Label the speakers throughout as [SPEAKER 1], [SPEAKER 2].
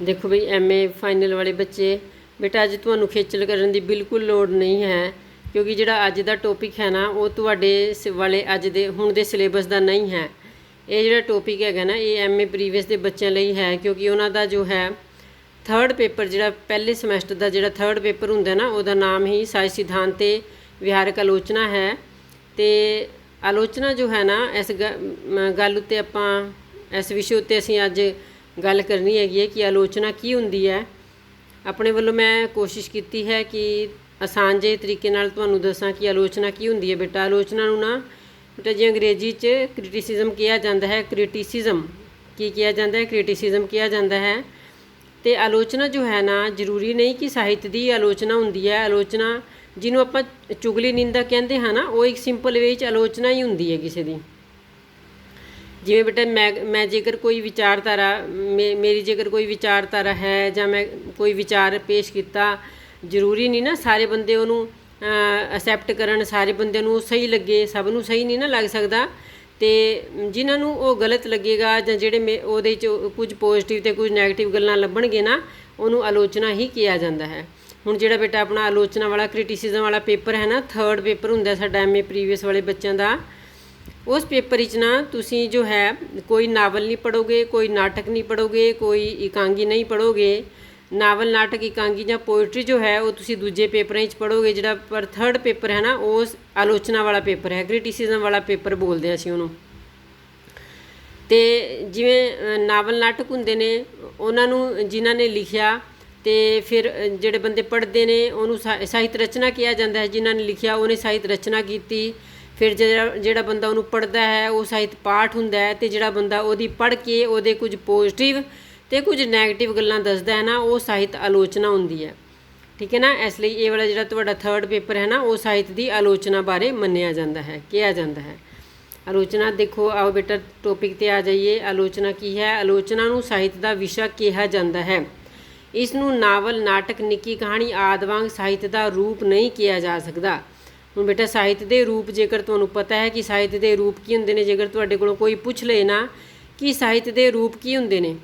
[SPEAKER 1] देखो बई MA final वाले बच्चे बेटा अज तुहानू खेचल करन दी बिल्कुल लोड़ नहीं है, क्योंकि जिहड़ा अज दा टॉपिक है ना वो तुहाडे वाले अज दे हुण दे सिलेबस दा नहीं है। ये जिहड़ा टॉपिक हैगा ना ये MA प्रीवियस दे बच्चों लई है, क्योंकि उन्हां दा जो है थर्ड पेपर जिहड़ा पहले समैसटर दा जिहड़ा थर्ड पेपर हुंदा ना उहदा नाम ही साहित्य सिद्धांत ते विहारक आलोचना है। तो आलोचना जो है ना इस गल उत्ते आपां इस विषय उत्ते असीं अज गल करनी हैगी है कि आलोचना की हुंदी है। अपने वालों मैं कोशिश की है कि आसान जे तरीके नाल तुहानू दसां कि आलोचना की हुंदी है। बेटा आलोचना नू ना बेटा जी अंग्रेजी च क्रिटिसिज्म कहा जाता है। क्रिटिसिज्म की कहा जाता है? क्रिटिसिज्म कहा जाता है। तो आलोचना जो है ना जरूरी नहीं कि साहित्य की आलोचना हुंदी है। आलोचना जिन्हों आपां चुगली निंदा कहते हैं ना वो एक सिंपल वे आलोचना ही हुंदी है किसी की। जिवें बेटा मैं जेकर कोई विचारधारा मेरी जेकर कोई विचारधारा है जां मैं कोई विचार पेश किया, जरूरी नहीं ना सारे बंदे उन्होंने असैप्ट करन, सारे बंदे नूं सही लगे, सब नूं सही नहीं ना लग सकता। तो जिन्होंने वो गलत लगेगा जां जिहड़े उहदे च कुछ पॉजिटिव ते कुछ नैगेटिव गल्लां लभणगे ना उन्होंने आलोचना ही किया जाता है। हुण जिहड़ा बेटा अपना आलोचना वाला क्रिटिसिज्म वाला पेपर है ना थर्ड पेपर हुंदा साडा MA प्रीवियस वाले बच्चों का। उस पेपर ना तुसी जो है कोई नावल नहीं पढ़ोगे, कोई नाटक नहीं पढ़ोगे, कोई एकांगी नहीं पढ़ोगे। नावल नाटक एकांगी या पोइट्री जो है वो तुसी दूजे पेपरों पढ़ोगे। जिहड़ा पर थर्ड पेपर है ना उस आलोचना वाला पेपर है, क्रिटिसिज्म वाला पेपर बोलते हैं असीं उहनूं। तो जिवें नावल नाटक हुंदे ने उन्होंने जिन्हां ने लिखिया तो फिर जिहड़े बंदे पढ़ते हैं उन्होंने साहित्य रचना कहा जाता है। जिन्हां ने लिखिया उन्हें साहित्य रचना की। फिर जिहड़ा बंदा उन्होंने पढ़ता है वो साहित्य पाठ हुंदा है। तो जिहड़ा बंदा उहदी पढ़ के उहदे कुछ पॉजिटिव तो कुछ नैगेटिव गल्लां दसदा है ना वो साहित्य आलोचना हुंदी है। ठीक है ना। इसलिए ये वाला जिहड़ा तुहाडा थर्ड पेपर है ना वो साहित्य की आलोचना बारे मन्निया जाता है, कहा जाता है। आलोचना देखो आओ बेटा टॉपिक ते आ जाइए। आलोचना की है? आलोचना नूं साहित्य का विषय कहा जाता है। इसनूं नावल नाटक निक्की कहानी आदि वांग साहित्य का रूप नहीं किया जा सकता। हुण बेटा साहित्य के रूप जेकर तुहानूं पता है कि साहित्य के रूप की हुंदे ने, जेकर तुहाडे कोलों कोई पूछ ले ना कि साहित्य के रूप की हुंदे ने,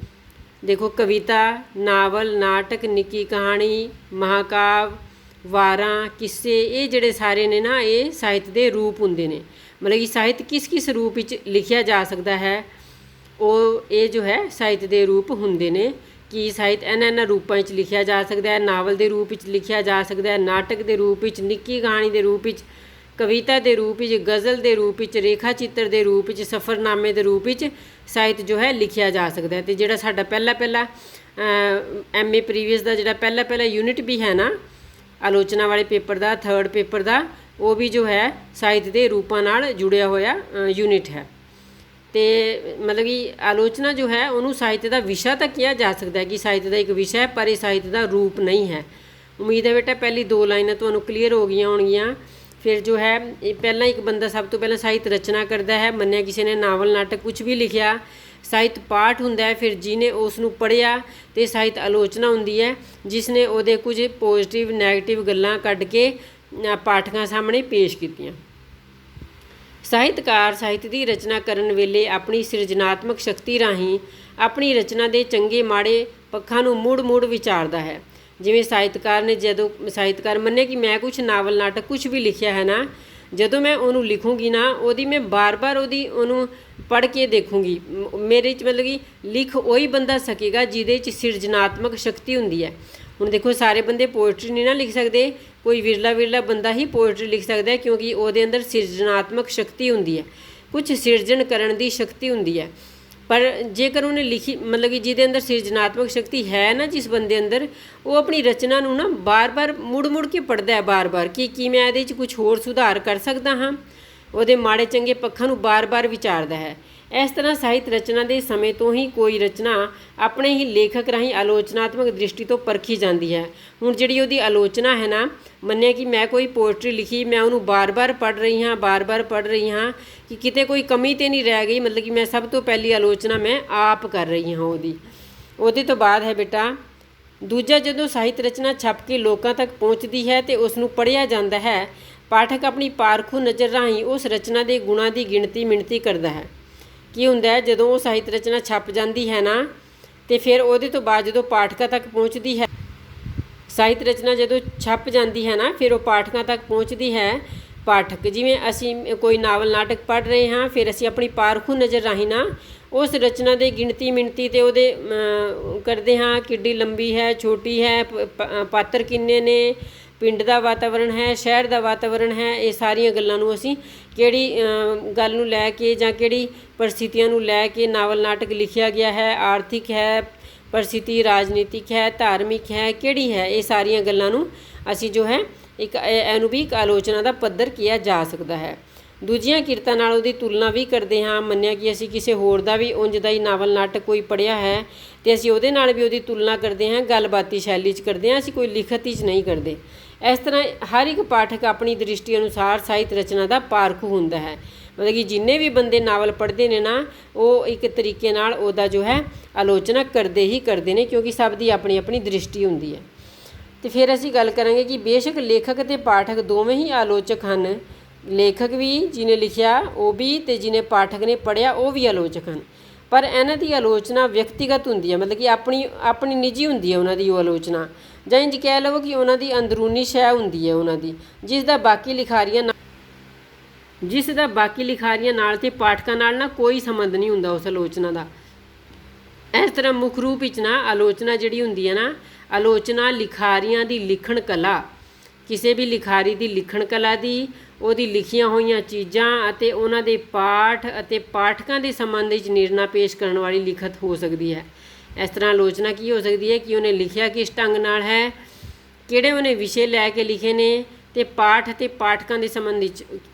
[SPEAKER 1] देखो कविता, नावल, नाटक, निक्की कहानी, महाकाव्य, वारां, किस्से ये जिहड़े सारे ने ना ये साहित्य के रूप हुंदे ने। मतलब कि साहित्य किस किस रूप विच लिखिया जा सकता है वो ये जो है साहित्य के रूप हुंदे ने। कि साहित्य इन्हां रूपों में लिखिया जा सकता है। नावल के रूप में लिखिया जा सकता है, नाटक के रूप में, निक्की कहानी के रूप में, कविता के रूप में, गज़ल के रूप में, रेखा चित्र के रूप में, सफ़रनामे के रूप में साहित्य जो है लिखिया जा सकता है। तो जिहड़ा साडा पहला MA प्रीवियस का जिहड़ा पहला यूनिट भी है ना आलोचना वाले पेपर का थर्ड पेपर का वो भी जो है साहित्य के रूपों नाल जुड़िया होया यूनिट है। तो मतलब कि आलोचना जो है उन्होंने साहित्य का विषय तक कहा जा सकता है कि साहित्य का एक विषय है, पर यह साहित्य का रूप नहीं है। उम्मीद है बेटा पहली दो लाइनां तुहानूं क्लीयर हो गई होणगियां। फिर जो है पहला एक बंदा सब तो पहले साहित्य रचना करता है, मन्निया किसी ने नावल नाटक कुछ भी लिखिया। साहित्य पाठ हुंदा है, फिर जिन्हें उसनूं पढ़िया तो साहित्य आलोचना हुंदी है, जिसने उहदे कुछ पॉजिटिव नैगेटिव गल्लां कढ के पाठकां सामने पेश कीतियां। ਸਾਹਿਤਕਾਰ ਸਾਹਿਤ ਦੀ ਰਚਨਾ ਕਰਨ ਵੇਲੇ ਆਪਣੀ ਸਿਰਜਣਾਤਮਕ ਸ਼ਕਤੀ ਰਾਹੀਂ ਆਪਣੀ ਰਚਨਾ ਦੇ ਚੰਗੇ ਮਾੜੇ ਪੱਖਾਂ ਨੂੰ ਮੁੜ-ਮੁੜ ਵਿਚਾਰਦਾ ਹੈ। ਜਿਵੇਂ ਸਾਹਿਤਕਾਰ ਨੇ ਜਦੋਂ ਸਾਹਿਤਕਾਰ ਮੰਨੇ ਕਿ ਮੈਂ ਕੁਝ ਨਾਵਲ ਨਾਟਕ ਕੁਝ ਵੀ ਲਿਖਿਆ ਹੈ ਨਾ, ਜਦੋਂ ਮੈਂ ਉਹਨੂੰ ਲਿਖੂੰਗੀ ਨਾ ਉਹਦੀ ਮੈਂ ਬਾਰ-ਬਾਰ ਉਹਨੂੰ ਪੜ੍ਹ ਕੇ ਦੇਖੂੰਗੀ। ਮੇਰੇ 'ਚ ਮਤਲਬ ਕਿ ਲਿਖ ਉਹੀ ਬੰਦਾ ਸਕੇਗਾ ਜਿਹਦੇ 'ਚ ਸਿਰਜਣਾਤਮਕ ਸ਼ਕਤੀ ਹੁੰਦੀ ਹੈ। ਹੁਣ ਦੇਖੋ ਸਾਰੇ ਬੰਦੇ पोइट्री नहीं ना लिख सकते, कोई विरला बंदा ही पोइट्री लिख सकता है, क्योंकि ਉਹਦੇ अंदर सिरजनात्मक शक्ति होंदी है, कुछ सिरजन करन दी शक्ति होंदी है। पर जेकर उन्हें लिखी मतलब कि जिहदे अंदर सिरजनात्मक शक्ति है ना जिस बंदे अंदर, वो अपनी रचना नूं ना बार बार मुड़ के पढ़ता है बार बार कि मैं इहदे च कुछ होर सुधार कर सकता हाँ, ਉਹਦੇ माड़े चंगे पक्षां नूं बार बार विचारदा है। इस तरह साहित्य रचना के समय तो ही कोई रचना अपने ही लेखक राही आलोचनात्मक दृष्टि तो परखी जाती है। हुण जिहड़ी उहदी आलोचना है ना, मन्निया कि मैं कोई पोइट्री लिखी, मैं उन्होंने बार बार पढ़ रही हाँ, बार बार पढ़ रही हाँ कि किते कोई कमी तो नहीं रह गई, मतलब कि मैं सब तो पहली आलोचना मैं आप कर रही हाँ ਉਹਦੇ तो बाद है बेटा दूजा जदों साहित्य रचना छप के लोगों तक पहुँचती है तो उसनूं पढ़िया जाता है। पाठक अपनी पारखू नज़र राही उस रचना के गुणां की गिणती मिणती करता है। की हुंदा है जदों वो साहित्य रचना छप जाती है ना ਤੇ ਫਿਰ ਉਹਦੇ ਤੋਂ ਬਾਅਦ ਜਦੋਂ ਪਾਠਕਾਂ ਤੱਕ ਪਹੁੰਚਦੀ ਹੈ, ਸਾਹਿਤ ਰਚਨਾ ਜਦੋਂ ਛਪ ਜਾਂਦੀ ਹੈ ਨਾ, ਫਿਰ ਉਹ ਪਾਠਕਾਂ ਤੱਕ ਪਹੁੰਚਦੀ ਹੈ। ਪਾਠਕ ਜਿਵੇਂ ਅਸੀਂ ਕੋਈ ਨਾਵਲ ਨਾਟਕ ਪੜ੍ਹ ਰਹੇ ਹਾਂ, ਫਿਰ ਅਸੀਂ ਆਪਣੀ ਪਾਰਖੂ ਨਜ਼ਰ ਰਾਹੀਂ ਨਾ ਉਸ ਰਚਨਾ ਦੇ ਗਿਣਤੀ ਮਿਣਤੀ ਤੇ ਉਹਦੇ ਕਰਦੇ ਹਾਂ, ਕਿੱਡੀ ਲੰਬੀ ਹੈ, ਛੋਟੀ ਹੈ, ਪਾਤਰ ਕਿੰਨੇ ਨੇ, ਪਿੰਡ ਦਾ ਵਾਤਾਵਰਣ ਹੈ, ਸ਼ਹਿਰ ਦਾ ਵਾਤਾਵਰਣ ਹੈ, ਇਹ ਸਾਰੀਆਂ ਗੱਲਾਂ ਨੂੰ ਅਸੀਂ ਕਿਹੜੀ ਗੱਲ ਨੂੰ ਲੈ ਕੇ ਜਾਂ ਕਿਹੜੀ ਪਰਿਸਥਿਤੀਆਂ ਨੂੰ ਲੈ ਕੇ ਨਾਵਲ ਨਾਟਕ ਲਿਖਿਆ ਗਿਆ ਹੈ, ਆਰਥਿਕ ਹੈ ਪਰਿਸਥਿਤੀ, ਰਾਜਨੀਤਿਕ ਹੈ, ਧਾਰਮਿਕ ਹੈ, ਕਿਹੜੀ ਹੈ, ਇਹ ਸਾਰੀਆਂ ਗੱਲਾਂ ਨੂੰ ਅਸੀਂ ਜੋ ਹੈ ਇਹਨੂੰ ਵੀ ਇੱਕ ਆਲੋਚਨਾ ਦਾ ਪੱਧਰ ਕਿਹਾ ਜਾ ਸਕਦਾ ਹੈ। ਦੂਜੀਆਂ ਕਿਰਤਾਂ ਨਾਲ ਉਹਦੀ ਤੁਲਨਾ ਵੀ ਕਰਦੇ ਹਾਂ। ਮੰਨਿਆ ਕਿ ਅਸੀਂ ਕਿਸੇ ਹੋਰ ਦਾ ਵੀ ਉਂਝ ਦਾ ਹੀ ਨਾਵਲ ਨਾਟਕ ਕੋਈ ਪੜ੍ਹਿਆ ਹੈ ਤੇ ਅਸੀਂ ਉਹਦੇ ਨਾਲ ਵੀ ਉਹਦੀ ਤੁਲਨਾ ਕਰਦੇ ਹਾਂ, ਗੱਲਬਾਤੀ ਸ਼ੈਲੀ 'ਚ ਕਰਦੇ ਹਾਂ, ਅਸੀਂ ਕੋਈ ਲਿਖਤ 'ਚ ਨਹੀਂ ਕਰਦੇ। ਇਸ ਤਰ੍ਹਾਂ ਹਰ ਇੱਕ ਪਾਠਕ ਆਪਣੀ ਦ੍ਰਿਸ਼ਟੀ ਅਨੁਸਾਰ ਸਾਹਿਤ ਰਚਨਾ ਦਾ ਪਾਰਖੂ ਹੁੰਦਾ ਹੈ। ਮਤਲਬ ਕਿ ਜਿੰਨੇ ਵੀ ਬੰਦੇ ਨਾਵਲ ਪੜ੍ਹਦੇ ਨੇ ਨਾ, ਉਹ ਇੱਕ ਤਰੀਕੇ ਨਾਲ ਉਹਦਾ ਜੋ ਹੈ ਆਲੋਚਨਾ ਕਰਦੇ ਹੀ ਕਰਦੇ ਨੇ, ਕਿਉਂਕਿ ਸਭ ਦੀ ਆਪਣੀ ਆਪਣੀ ਦ੍ਰਿਸ਼ਟੀ ਹੁੰਦੀ ਹੈ। ਤੇ ਫਿਰ ਅਸੀਂ ਗੱਲ ਕਰਾਂਗੇ ਕਿ ਬੇਸ਼ੱਕ ਲੇਖਕ ਅਤੇ ਪਾਠਕ ਦੋਵੇਂ ਹੀ ਆਲੋਚਕ ਹਨ। ਲੇਖਕ ਵੀ ਜਿਹਨੇ ਲਿਖਿਆ ਉਹ ਵੀ, ਤੇ ਜਿਹਨੇ ਪਾਠਕ ਨੇ ਪੜ੍ਹਿਆ ਉਹ ਵੀ ਆਲੋਚਕ ਹਨ। ਪਰ ਇਹਨਾਂ ਦੀ ਆਲੋਚਨਾ ਵਿਅਕਤੀਗਤ ਹੁੰਦੀ ਹੈ, ਮਤਲਬ ਕਿ ਆਪਣੀ ਨਿੱਜੀ ਹੁੰਦੀ ਹੈ ਉਹਨਾਂ ਦੀ ਉਹ ਆਲੋਚਨਾ, ਜਾਂ ਇੰਝ ਕਹਿ ਲਵੋ ਕਿ ਉਹਨਾਂ ਦੀ ਅੰਦਰੂਨੀ ਸ਼ੈ ਹੁੰਦੀ ਹੈ ਉਹਨਾਂ ਦੀ, ਜਿਸ ਦਾ ਬਾਕੀ ਲਿਖਾਰੀਆਂ ਨਾਲ ਤੇ ਪਾਠਕਾਂ ਨਾਲ ਨਾ ਕੋਈ ਸੰਬੰਧ ਨਹੀਂ ਹੁੰਦਾ ਉਸ ਆਲੋਚਨਾ ਦਾ। ਇਸ ਤਰ੍ਹਾਂ ਮੁੱਖ ਰੂਪ ਵਿੱਚ ਨਾ ਆਲੋਚਨਾ ਜਿਹੜੀ ਹੁੰਦੀ ਹੈ ਨਾ, ਆਲੋਚਨਾ ਲਿਖਾਰੀਆਂ ਦੀ ਲਿਖਣ ਕਲਾ, ਕਿਸੇ ਵੀ ਲਿਖਾਰੀ ਦੀ ਲਿਖਣ ਕਲਾ ਦੀ, ਉਹਦੀ ਲਿਖੀਆਂ ਹੋਈਆਂ ਚੀਜ਼ਾਂ ਅਤੇ ਉਹਨਾਂ ਦੇ ਪਾਠ ਅਤੇ ਪਾਠਕਾਂ ਦੇ ਸੰਬੰਧ ਵਿੱਚ ਨਿਰਣਾ ਪੇਸ਼ ਕਰਨ ਵਾਲੀ ਲਿਖਤ ਹੋ ਸਕਦੀ ਹੈ। ਇਸ ਤਰ੍ਹਾਂ ਆਲੋਚਨਾ ਕੀ ਹੋ ਸਕਦੀ ਹੈ ਕਿ ਉਹਨੇ ਲਿਖਿਆ ਕਿਸ ਢੰਗ ਨਾਲ ਹੈ, ਕਿਹੜੇ ਉਹਨੇ ਵਿਸ਼ੇ ਲੈ ਕੇ ਲਿਖੇ ਨੇ, ਤੇ ਪਾਠ ਅਤੇ ਪਾਠਕਾਂ ਦੇ ਸੰਬੰਧ ਵਿੱਚ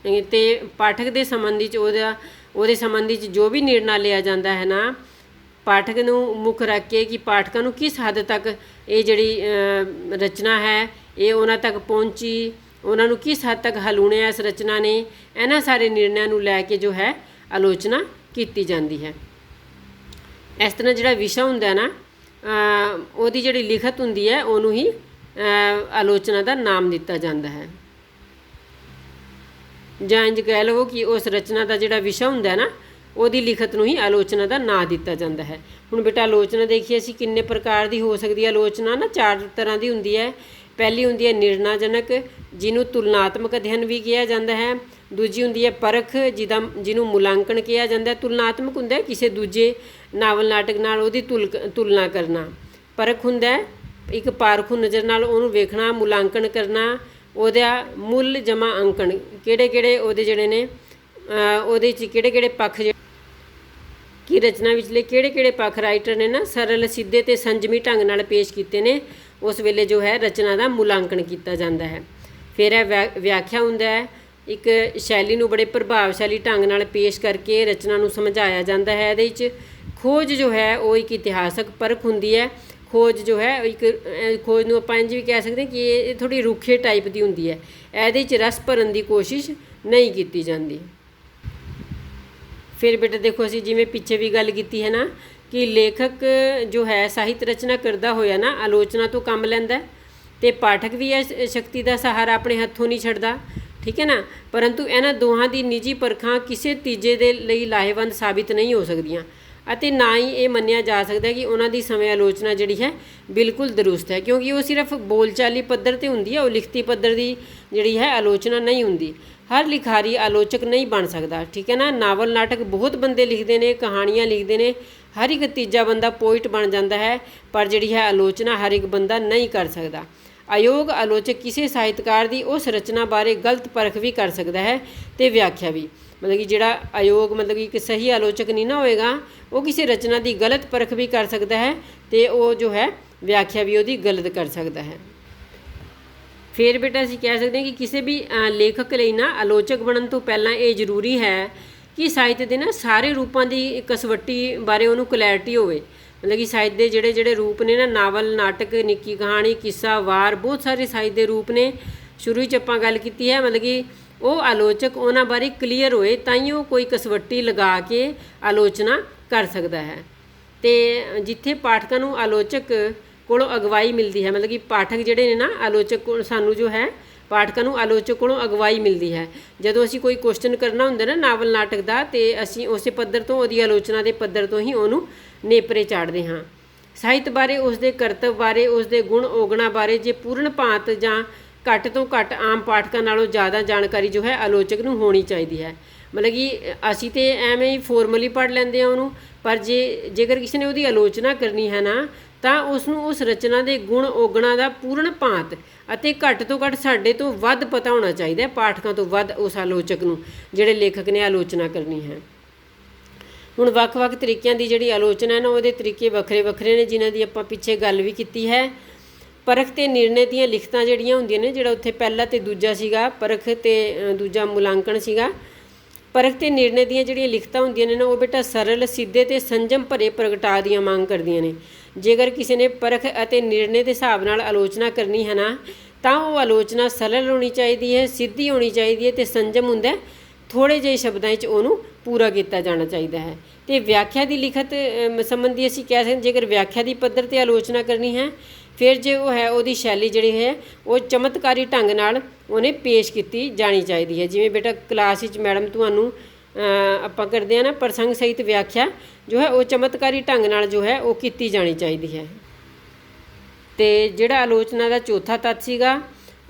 [SPEAKER 1] ਤੇ ਪਾਠਕ ਦੇ ਸੰਬੰਧ ਵਿੱਚ ਉਹਦੇ ਸੰਬੰਧ ਵਿੱਚ ਜੋ ਵੀ ਨਿਰਣਾ ਲਿਆ ਜਾਂਦਾ ਹੈ ਨਾ, ਪਾਠਕ ਨੂੰ ਮੁੱਖ ਰੱਖ ਕੇ ਕਿ ਪਾਠਕਾਂ ਨੂੰ ਕਿਸ ਹੱਦ ਤੱਕ ਇਹ ਜਿਹੜੀ ਰਚਨਾ ਹੈ ਇਹ ਉਹਨਾਂ ਤੱਕ ਪਹੁੰਚੀ, ਉਹਨਾਂ ਨੂੰ ਕਿਸ ਹੱਦ ਤੱਕ ਹਲੂਣਿਆ ਇਸ ਰਚਨਾ ਨੇ, ਇਹਨਾਂ ਸਾਰੇ ਨਿਰਣਿਆਂ ਨੂੰ ਲੈ ਕੇ ਜੋ ਹੈ ਆਲੋਚਨਾ ਕੀਤੀ ਜਾਂਦੀ ਹੈ। ਇਸ ਤਰ੍ਹਾਂ ਜਿਹੜਾ ਵਿਸ਼ਾ ਹੁੰਦਾ ਨਾ, ਉਹਦੀ ਜਿਹੜੀ ਲਿਖਤ ਹੁੰਦੀ ਹੈ ਉਹਨੂੰ ਹੀ ਆਲੋਚਨਾ ਦਾ ਨਾਮ ਦਿੱਤਾ ਜਾਂਦਾ ਹੈ। ਜਾਂ ਇੰਝ ਕਹਿ ਲਵੋ ਕਿ ਉਸ ਰਚਨਾ ਦਾ ਜਿਹੜਾ ਵਿਸ਼ਾ ਹੁੰਦਾ ਨਾ, ਉਹਦੀ ਲਿਖਤ ਨੂੰ ਹੀ ਆਲੋਚਨਾ ਦਾ ਨਾਂ ਦਿੱਤਾ ਜਾਂਦਾ ਹੈ। ਹੁਣ ਬੇਟਾ ਆਲੋਚਨਾ ਦੇਖੀਏ ਅਸੀਂ ਕਿੰਨੇ ਪ੍ਰਕਾਰ ਦੀ ਹੋ ਸਕਦੀ ਹੈ। ਆਲੋਚਨਾ ਨਾ 4 ਤਰ੍ਹਾਂ ਦੀ ਹੁੰਦੀ ਹੈ। ਪਹਿਲੀ ਹੁੰਦੀ ਹੈ ਨਿਰਣਾਜਨਕ, ਜਿਹਨੂੰ ਤੁਲਨਾਤਮਕ ਅਧਿਐਨ ਵੀ ਕਿਹਾ ਜਾਂਦਾ ਹੈ। ਦੂਜੀ ਹੁੰਦੀ ਹੈ ਪਰਖ, ਜਿਹਨੂੰ ਮੁਲਾਂਕਣ ਕਿਹਾ ਜਾਂਦਾ ਹੈ। ਤੁਲਨਾਤਮਕ ਹੁੰਦਾ ਕਿਸੇ ਦੂਜੇ ਨਾਵਲ ਨਾਟਕ ਨਾਲ ਉਹਦੀ ਤੁਲਨਾ ਕਰਨਾ। ਪਰਖ ਹੁੰਦਾ ਇੱਕ ਪਾਰਖੂ ਨਜ਼ਰ ਨਾਲ ਉਹਨੂੰ ਵੇਖਣਾ, ਮੁਲਾਂਕਣ ਕਰਨਾ, ਉਹਦਾ ਮੁੱਲ ਜਮਾ ਅੰਕਣ, ਕਿਹੜੇ ਉਹਦੇ ਜਿਹੜੇ ਨੇ ਉਹਦੇ 'ਚ ਕਿਹੜੇ ਪੱਖ ਕਿ ਰਚਨਾ ਵਿਚਲੇ ਕਿਹੜੇ ਪੱਖ ਰਾਈਟਰ ਨੇ ਨਾ ਸਰਲ, ਸਿੱਧੇ ਤੇ ਸੰਜਮੀ ਢੰਗ ਨਾਲ ਪੇਸ਼ ਕੀਤੇ ਨੇ, ਉਸ ਵੇਲੇ ਜੋ ਹੈ ਰਚਨਾ ਦਾ ਮੁਲਾਂਕਣ ਕੀਤਾ ਜਾਂਦਾ ਹੈ। ਫਿਰ ਇਹ ਵਿਆਖਿਆ ਹੁੰਦਾ ਹੈ, ਇੱਕ ਸ਼ੈਲੀ ਨੂੰ ਬੜੇ ਪ੍ਰਭਾਵਸ਼ਾਲੀ ਢੰਗ ਨਾਲ ਪੇਸ਼ ਕਰਕੇ ਰਚਨਾ ਨੂੰ ਸਮਝਾਇਆ ਜਾਂਦਾ ਹੈ। ਇਹਦੇ ਵਿੱਚ ਖੋਜ ਜੋ ਹੈ ਉਹ ਇੱਕ ਇਤਿਹਾਸਕ ਪਰਖ ਹੁੰਦੀ ਹੈ। ਖੋਜ ਜੋ ਹੈ ਖੋਜ ਨੂੰ ਆਪਾਂ ਇੰਝ ਵੀ ਕਹਿ ਸਕਦੇ ਕਿ ਇਹ ਥੋੜ੍ਹੀ ਰੁੱਖੇ ਟਾਈਪ ਦੀ ਹੁੰਦੀ ਹੈ। ਇਹਦੇ 'ਚ ਰਸ ਭਰਨ ਦੀ ਕੋਸ਼ਿਸ਼ ਨਹੀਂ ਕੀਤੀ ਜਾਂਦੀ। ਫਿਰ ਬੇਟਾ ਦੇਖੋ ਅਸੀਂ ਜਿਵੇਂ ਪਿੱਛੇ ਵੀ ਗੱਲ ਕੀਤੀ ਹੈ ਨਾ ਕਿ ਲੇਖਕ ਜੋ ਹੈ ਸਾਹਿਤ ਰਚਨਾ ਕਰਦਾ ਹੋਇਆ ਨਾ ਆਲੋਚਨਾ ਤੋਂ ਕੰਮ ਲੈਂਦਾ, ਅਤੇ ਪਾਠਕ ਵੀ ਇਸ ਸ਼ਕਤੀ ਦਾ ਸਹਾਰਾ ਆਪਣੇ ਹੱਥੋਂ ਨਹੀਂ ਛੱਡਦਾ, ਠੀਕ ਹੈ ਨਾ। ਪਰੰਤੂ ਇਹਨਾਂ ਦੋਹਾਂ ਦੀ ਨਿੱਜੀ ਪਰਖਾਂ ਕਿਸੇ ਤੀਜੇ ਦੇ ਲਈ ਲਾਹੇਵੰਦ ਸਾਬਿਤ ਨਹੀਂ ਹੋ ਸਕਦੀਆਂ, ਅਤੇ ਨਾ ਹੀ ਇਹ ਮੰਨਿਆ ਜਾ ਸਕਦਾ ਕਿ ਉਹਨਾਂ ਦੀ ਸਮੇਂ ਆਲੋਚਨਾ ਜਿਹੜੀ ਹੈ ਬਿਲਕੁਲ ਦਰੁਸਤ ਹੈ, ਕਿਉਂਕਿ ਉਹ ਸਿਰਫ ਬੋਲਚਾਲੀ ਪੱਧਰ 'ਤੇ ਹੁੰਦੀ ਹੈ, ਉਹ ਲਿਖਤੀ ਪੱਧਰ ਦੀ ਜਿਹੜੀ ਹੈ ਆਲੋਚਨਾ ਨਹੀਂ ਹੁੰਦੀ। ਹਰ ਲਿਖਾਰੀ ਆਲੋਚਕ ਨਹੀਂ ਬਣ ਸਕਦਾ, ਠੀਕ ਹੈ ਨਾ। ਨਾਵਲ ਨਾਟਕ ਬਹੁਤ ਬੰਦੇ ਲਿਖਦੇ ਨੇ, ਕਹਾਣੀਆਂ ਲਿਖਦੇ ਨੇ, ਹਰ ਇੱਕ ਤੀਜਾ ਬੰਦਾ ਪੋਇਟ ਬਣ ਜਾਂਦਾ ਹੈ, ਪਰ ਜਿਹੜੀ ਹੈ ਆਲੋਚਨਾ ਹਰ ਇੱਕ ਬੰਦਾ ਨਹੀਂ ਕਰ ਸਕਦਾ। ਅਯੋਗ ਆਲੋਚਕ ਕਿਸੇ ਸਾਹਿਤਕਾਰ ਦੀ ਉਸ ਰਚਨਾ ਬਾਰੇ ਗਲਤ ਪਰਖ ਵੀ ਕਰ ਸਕਦਾ ਹੈ ਅਤੇ ਵਿਆਖਿਆ ਵੀ। ਮਤਲਬ ਕਿ ਜਿਹੜਾ ਅਯੋਗ ਮਤਲਬ ਕਿ ਇੱਕ ਸਹੀ ਆਲੋਚਕ ਨਹੀਂ ਨਾ ਹੋਏਗਾ, ਉਹ ਕਿਸੇ ਰਚਨਾ ਦੀ ਗਲਤ ਪਰਖ ਵੀ ਕਰ ਸਕਦਾ ਹੈ ਅਤੇ ਉਹ ਜੋ ਹੈ ਵਿਆਖਿਆ ਵੀ ਉਹਦੀ ਗਲਤ ਕਰ ਸਕਦਾ ਹੈ। ਫਿਰ ਬੇਟਾ ਅਸੀਂ ਕਹਿ ਸਕਦੇ ਹਾਂ ਕਿ ਕਿਸੇ ਵੀ ਲੇਖਕ ਲਈ ਨਾ ਆਲੋਚਕ ਬਣਨ ਤੋਂ ਪਹਿਲਾਂ ਇਹ ਜ਼ਰੂਰੀ ਹੈ ਕਿ ਸਾਹਿਤ ਦੇ ਨਾ ਸਾਰੇ ਰੂਪਾਂ ਦੀ ਕਸਵੱਟੀ ਬਾਰੇ ਉਹਨੂੰ ਕਲੈਰਿਟੀ ਹੋਵੇ। ਮਤਲਬ ਕਿ ਸਾਹਿਤ ਦੇ ਜਿਹੜੇ ਰੂਪ ਨੇ ਨਾ, ਨਾਵਲ, ਨਾਟਕ, ਨਿੱਕੀ ਕਹਾਣੀ, ਕਿੱਸਾ, ਵਾਰ, ਬਹੁਤ ਸਾਰੇ ਸਾਹਿਤ ਦੇ ਰੂਪ ਨੇ। ਸ਼ੁਰੂ ਵਿੱਚ ਆਪਾਂ ਗੱਲ ਕੀਤੀ ਹੈ, ਮਤਲਬ ਕਿ ਉਹ ਆਲੋਚਕ ਉਹਨਾਂ ਬਾਰੇ ਕਲੀਅਰ ਹੋਏ ਤਾਂ ਹੀ ਉਹ ਕੋਈ ਕਸਵੱਟੀ ਲਗਾ ਕੇ ਆਲੋਚਨਾ ਕਰ ਸਕਦਾ ਹੈ। ਅਤੇ ਜਿੱਥੇ ਪਾਠਕਾਂ ਨੂੰ ਆਲੋਚਕ ਕੋਲੋਂ ਅਗਵਾਈ ਮਿਲਦੀ ਹੈ, ਮਤਲਬ ਕਿ ਪਾਠਕ ਜਿਹੜੇ ਨੇ ਨਾ ਆਲੋਚਕ ਕੋਲ ਸਾਨੂੰ ਜੋ ਹੈ ਪਾਠਕਾਂ ਨੂੰ ਆਲੋਚਕ ਕੋਲੋਂ ਅਗਵਾਈ ਮਿਲਦੀ ਹੈ। ਜਦੋਂ ਅਸੀਂ ਕੋਈ ਕੁਐਸਚਨ ਕਰਨਾ ਹੁੰਦਾ ਨਾ ਨਾਵਲ ਨਾਟਕ ਦਾ, ਅਤੇ ਅਸੀਂ ਉਸੇ ਪੱਧਰ ਤੋਂ ਉਹਦੀ ਆਲੋਚਨਾ ਦੇ ਪੱਧਰ ਤੋਂ ਹੀ ਉਹਨੂੰ ਨੇਪਰੇ ਚਾੜਦੇ ਹਾਂ। ਸਾਹਿਤ ਬਾਰੇ, ਉਸ ਦੇ ਕਰਤੱਵ ਬਾਰੇ, ਉਸ ਦੇ ਗੁਣ ਔਗਣਾਂ ਬਾਰੇ ਜੇ ਪੂਰਨ ਭਾਂਤ ਜਾਂ ਘੱਟ ਤੋਂ ਘੱਟ ਆਮ ਪਾਠਕਾਂ ਨਾਲੋਂ ਜ਼ਿਆਦਾ ਜਾਣਕਾਰੀ ਜੋ ਹੈ ਆਲੋਚਕ ਨੂੰ ਹੋਣੀ ਚਾਹੀਦੀ ਹੈ। ਮਤਲਬ ਕਿ ਅਸੀਂ ਤਾਂ ਐਵੇਂ ਹੀ ਫੋਰਮਲੀ ਪੜ੍ਹ ਲੈਂਦੇ ਹਾਂ ਉਹਨੂੰ, ਪਰ ਜੇਕਰ ਕਿਸੇ ਨੇ ਉਹਦੀ ਆਲੋਚਨਾ ਕਰਨੀ ਹੈ ਨਾ, ਤਾਂ ਉਸ ਨੂੰ ਉਸ ਰਚਨਾ ਦੇ ਗੁਣ ਔਗਣਾਂ ਦਾ ਪੂਰਨ ਭਾਂਤ ਅਤੇ ਘੱਟ ਤੋਂ ਘੱਟ ਸਾਡੇ ਤੋਂ ਵੱਧ ਪਤਾ ਹੋਣਾ ਚਾਹੀਦਾ, ਪਾਠਕਾਂ ਤੋਂ ਵੱਧ ਉਸ ਆਲੋਚਕ ਨੂੰ, ਜਿਹੜੇ ਲੇਖਕ ਨੇ ਆਲੋਚਨਾ ਕਰਨੀ ਹੈ। ਹੁਣ ਵੱਖ-ਵੱਖ ਤਰੀਕਿਆਂ ਦੀ ਜਿਹੜੀ ਆਲੋਚਨਾ ਹੈ ਨਾ, ਉਹਦੇ ਤਰੀਕੇ ਵੱਖਰੇ ਵੱਖਰੇ ਨੇ, ਜਿਨ੍ਹਾਂ ਦੀ ਆਪਾਂ ਪਿੱਛੇ ਗੱਲ ਵੀ ਕੀਤੀ ਹੈ। ਪਰਖ ਤੇ ਨਿਰਣੇ ਦੀਆਂ ਲਿਖਤਾਂ ਜਿਹੜੀਆਂ ਹੁੰਦੀਆਂ ਨੇ, ਜਿਹੜਾ ਉੱਥੇ ਪਹਿਲਾ ਤੇ ਦੂਜਾ ਸੀਗਾ, ਪਰਖ ਤੇ ਦੂਜਾ ਮੁਲਾਂਕਣ ਸੀਗਾ। ਪਰਖ ਤੇ ਨਿਰਣੇ ਦੀਆਂ ਜਿਹੜੀਆਂ ਲਿਖਤਾਂ ਹੁੰਦੀਆਂ ਨੇ ਨਾ, ਉਹ ਬੇਟਾ ਸਰਲ, ਸਿੱਧੇ ਤੇ ਸੰਜਮ ਭਰੇ ਪ੍ਰਗਟਾ ਦੀਆਂ ਮੰਗ ਕਰਦੀਆਂ ਨੇ। ਜੇਕਰ ਕਿਸੇ ਨੇ ਪਰਖ ਅਤੇ ਨਿਰਣੇ ਦੇ ਹਿਸਾਬ ਨਾਲ ਆਲੋਚਨਾ ਕਰਨੀ ਹੈ ਨਾ, ਤਾਂ ਉਹ ਆਲੋਚਨਾ ਸਰਲ ਹੋਣੀ ਚਾਹੀਦੀ ਹੈ, ਸਿੱਧੀ ਹੋਣੀ ਚਾਹੀਦੀ ਹੈ ਤੇ ਸੰਜਮ ਹੁੰਦਾ, ਥੋੜ੍ਹੇ ਜਿਹੇ ਸ਼ਬਦਾਂ 'ਚ ਉਹਨੂੰ ਪੂਰਾ ਕੀਤਾ ਜਾਣਾ ਚਾਹੀਦਾ ਹੈ। ਤੇ ਵਿਆਖਿਆ ਦੀ ਲਿਖਤ ਸੰਬੰਧੀ ਅਸੀਂ ਕਹਿ ਸਕਦੇ, ਜੇਕਰ ਵਿਆਖਿਆ ਦੀ ਪੱਧਰ 'ਤੇ ਆਲੋਚਨਾ ਕਰਨੀ ਹੈ, ਫਿਰ ਜੇ ਉਹ ਹੈ ਉਹਦੀ ਸ਼ੈਲੀ ਜਿਹੜੀ ਹੈ ਉਹ ਚਮਤਕਾਰੀ ਢੰਗ ਨਾਲ ਉਹਨੇ ਪੇਸ਼ ਕੀਤੀ ਜਾਣੀ ਚਾਹੀਦੀ ਹੈ। ਜਿਵੇਂ ਬੇਟਾ ਕਲਾਸ ਵਿੱਚ ਮੈਡਮ ਤੁਹਾਨੂੰ ਆਪਾਂ ਕਰਦੇ ਹਾਂ ਨਾ, ਪ੍ਰਸੰਗ ਸਹਿਤ ਵਿਆਖਿਆ ਜੋ ਹੈ ਉਹ ਚਮਤਕਾਰੀ ਢੰਗ ਨਾਲ ਜੋ ਹੈ ਉਹ ਕੀਤੀ ਜਾਣੀ ਚਾਹੀਦੀ ਹੈ। ਤੇ ਜਿਹੜਾ ਆਲੋਚਨਾ ਦਾ ਚੌਥਾ ਤੱਤ ਸੀਗਾ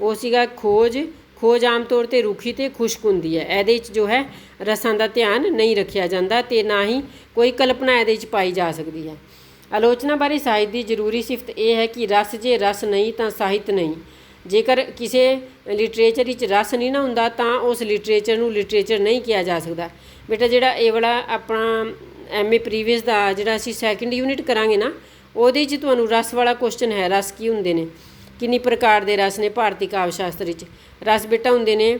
[SPEAKER 1] ਉਹ ਸੀਗਾ ਖੋਜ। ਖੋਜ ਆਮ ਤੌਰ 'ਤੇ ਰੁੱਖੀ ਅਤੇ ਖੁਸ਼ਕ ਹੁੰਦੀ ਹੈ। ਇਹਦੇ 'ਚ ਜੋ ਹੈ ਰਸਾਂ ਦਾ ਧਿਆਨ ਨਹੀਂ ਰੱਖਿਆ ਜਾਂਦਾ ਅਤੇ ਨਾ ਹੀ ਕੋਈ ਕਲਪਨਾ ਇਹਦੇ 'ਚ ਪਾਈ ਜਾ ਸਕਦੀ ਹੈ। ਆਲੋਚਨਾ ਬਾਰੇ ਸਾਹਿਤ ਦੀ ਜ਼ਰੂਰੀ ਸਿਫਤ ਇਹ ਹੈ ਕਿ ਰਸ, ਜੇ ਰਸ ਨਹੀਂ ਤਾਂ ਸਾਹਿਤ ਨਹੀਂ। ਜੇਕਰ ਕਿਸੇ ਲਿਟਰੇਚਰ ਵਿੱਚ ਰਸ ਨਹੀਂ ਨਾ ਹੁੰਦਾ, ਤਾਂ ਉਸ ਲਿਟਰੇਚਰ ਨੂੰ ਲਿਟਰੇਚਰ ਨਹੀਂ ਕਿਹਾ ਜਾ ਸਕਦਾ। ਬੇਟਾ ਜਿਹੜਾ ਇਹ ਵਾਲਾ ਆਪਣਾ MA ਪ੍ਰੀਵੀਅਸ ਦਾ ਜਿਹੜਾ ਅਸੀਂ ਸੈਕਿੰਡ ਯੂਨਿਟ ਕਰਾਂਗੇ ਨਾ, ਉਹਦੇ 'ਚ ਤੁਹਾਨੂੰ ਰਸ ਵਾਲਾ ਕੁਐਸਚਨ ਹੈ। ਰਸ ਕੀ ਹੁੰਦੇ ਨੇ, ਕਿੰਨੀ ਪ੍ਰਕਾਰ ਦੇ ਰਸ ਨੇ ਭਾਰਤੀ ਕਾਵਿ ਸ਼ਾਸਤਰ ਵਿੱਚ। ਰਸ ਬੇਟਾ ਹੁੰਦੇ ਨੇ,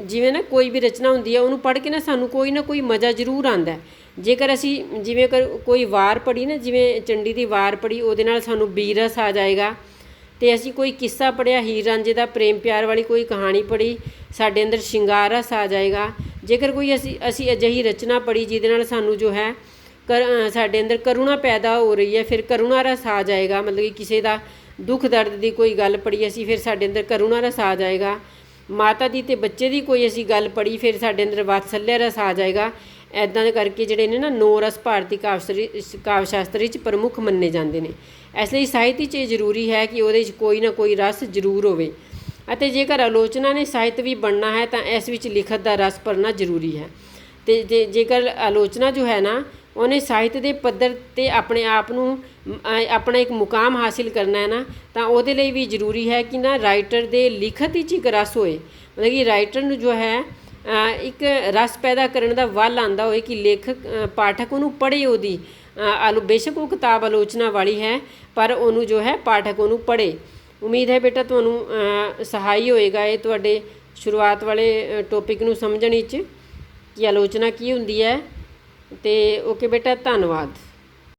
[SPEAKER 1] ਜਿਵੇਂ ਨਾ ਕੋਈ ਵੀ ਰਚਨਾ ਹੁੰਦੀ ਹੈ, ਉਹਨੂੰ ਪੜ੍ਹ ਕੇ ਨਾ ਸਾਨੂੰ ਕੋਈ ਨਾ ਕੋਈ ਮਜ਼ਾ ਜ਼ਰੂਰ ਆਉਂਦਾ। ਜੇਕਰ ਅਸੀਂ ਜਿਵੇਂ ਕੋਈ ਵਾਰ ਪੜ੍ਹੀ ਨਾ, ਜਿਵੇਂ ਚੰਡੀ ਦੀ ਵਾਰ ਪੜ੍ਹੀ, ਉਹਦੇ ਨਾਲ ਸਾਨੂੰ ਬੀਰਸ ਆ ਜਾਏਗਾ। ਅਤੇ ਅਸੀਂ ਕੋਈ ਕਿੱਸਾ ਪੜ੍ਹਿਆ ਹੀਰ ਰਾਂਝੇ ਦਾ, ਪ੍ਰੇਮ ਪਿਆਰ ਵਾਲੀ ਕੋਈ ਕਹਾਣੀ ਪੜ੍ਹੀ, ਸਾਡੇ ਅੰਦਰ ਸ਼ਿੰਗਾਰ ਰਸ ਆ ਜਾਏਗਾ। ਜੇਕਰ ਕੋਈ ਅਸੀਂ ਅਜਿਹੀ ਰਚਨਾ ਪੜ੍ਹੀ ਜਿਹਦੇ ਨਾਲ ਸਾਨੂੰ ਜੋ ਹੈ ਸਾਡੇ ਅੰਦਰ ਕਰੁਣਾ ਪੈਦਾ ਹੋ ਰਹੀ ਹੈ, ਫਿਰ ਕਰੁਣਾ ਰਸ ਆ ਜਾਏਗਾ। ਮਤਲਬ ਕਿ ਕਿਸੇ ਦਾ ਦੁੱਖ ਦਰਦ ਦੀ ਕੋਈ ਗੱਲ ਪੜ੍ਹੀ ਅਸੀਂ, ਫਿਰ ਸਾਡੇ ਅੰਦਰ ਕਰੁਣਾ ਰਸ ਆ ਜਾਏਗਾ। ਮਾਤਾ ਦੀ ਅਤੇ ਬੱਚੇ ਦੀ ਕੋਈ ਅਸੀਂ ਗੱਲ ਪੜ੍ਹੀ, ਫਿਰ ਸਾਡੇ ਅੰਦਰ ਵਾਤਸല്ਯ ਰਸ ਆ ਜਾਏਗਾ। ਇੱਦਾਂ ਦੇ ਕਰਕੇ ਜਿਹੜੇ ਨੇ ਨਾ 9 ਰਸ ਭਾਰਤੀ ਕਾਵਿ ਸ਼ਾਸਤਰ ਵਿੱਚ ਪ੍ਰਮੁੱਖ ਮੰਨੇ ਜਾਂਦੇ ਨੇ। ਇਸ ਲਈ ਸਾਹਿਤ ਵਿੱਚ ਇਹ ਜ਼ਰੂਰੀ ਹੈ ਕਿ ਉਹਦੇ 'ਚ ਕੋਈ ਨਾ ਕੋਈ ਰਸ ਜ਼ਰੂਰ ਹੋਵੇ। ਅਤੇ ਜੇਕਰ ਆਲੋਚਨਾ ਨੇ ਸਾਹਿਤ ਵੀ ਬਣਨਾ ਹੈ, ਤਾਂ ਇਸ ਵਿੱਚ ਲਿਖਤ ਦਾ ਰਸ ਭਰਨਾ ਜ਼ਰੂਰੀ ਹੈ। ਅਤੇ ਜੇਕਰ ਆਲੋਚਨਾ ਜੋ ਹੈ ਨਾ, ਉਹਨੇ ਸਾਹਿਤ ਦੇ ਪੱਧਰ 'ਤੇ ਆਪਣੇ ਆਪ ਨੂੰ ਆਪਣਾ ਇੱਕ ਮੁਕਾਮ ਹਾਸਿਲ ਕਰਨਾ ਹੈ ਨਾ, ਤਾਂ ਉਹਦੇ ਲਈ ਵੀ ਜ਼ਰੂਰੀ ਹੈ ਕਿ ਨਾ ਰਾਈਟਰ ਦੇ ਲਿਖਤ ਵਿੱਚ ਇੱਕ ਰਸ ਹੋਏ। ਮਤਲਬ ਕਿ ਰਾਈਟਰ ਨੂੰ ਜੋ ਹੈ ਇੱਕ ਰਸ ਪੈਦਾ ਕਰਨ ਦਾ ਵੱਲ ਆਉਂਦਾ ਹੋਏ ਕਿ ਲੇਖਕ ਪਾਠਕ ਉਹਨੂੰ ਪੜ੍ਹੇ। ਉਹਦੀ ਬੇਸ਼ੱਕ ਉਹ ਕਿਤਾਬ ਆਲੋਚਨਾ ਵਾਲੀ ਹੈ, ਪਰ ਉਹਨੂੰ ਜੋ ਹੈ ਪਾਠਕ ਉਹਨੂੰ ਪੜ੍ਹੇ। ਉਮੀਦ ਹੈ ਬੇਟਾ ਤੁਹਾਨੂੰ ਸਹਾਈ ਹੋਏਗਾ ਇਹ ਤੁਹਾਡੇ ਸ਼ੁਰੂਆਤ ਵਾਲੇ ਟੋਪਿਕ ਨੂੰ ਸਮਝਣ ਵਿੱਚ ਕਿ ਆਲੋਚਨਾ ਕੀ ਹੁੰਦੀ ਹੈ। ਅਤੇ ਓਕੇ ਬੇਟਾ, ਧੰਨਵਾਦ।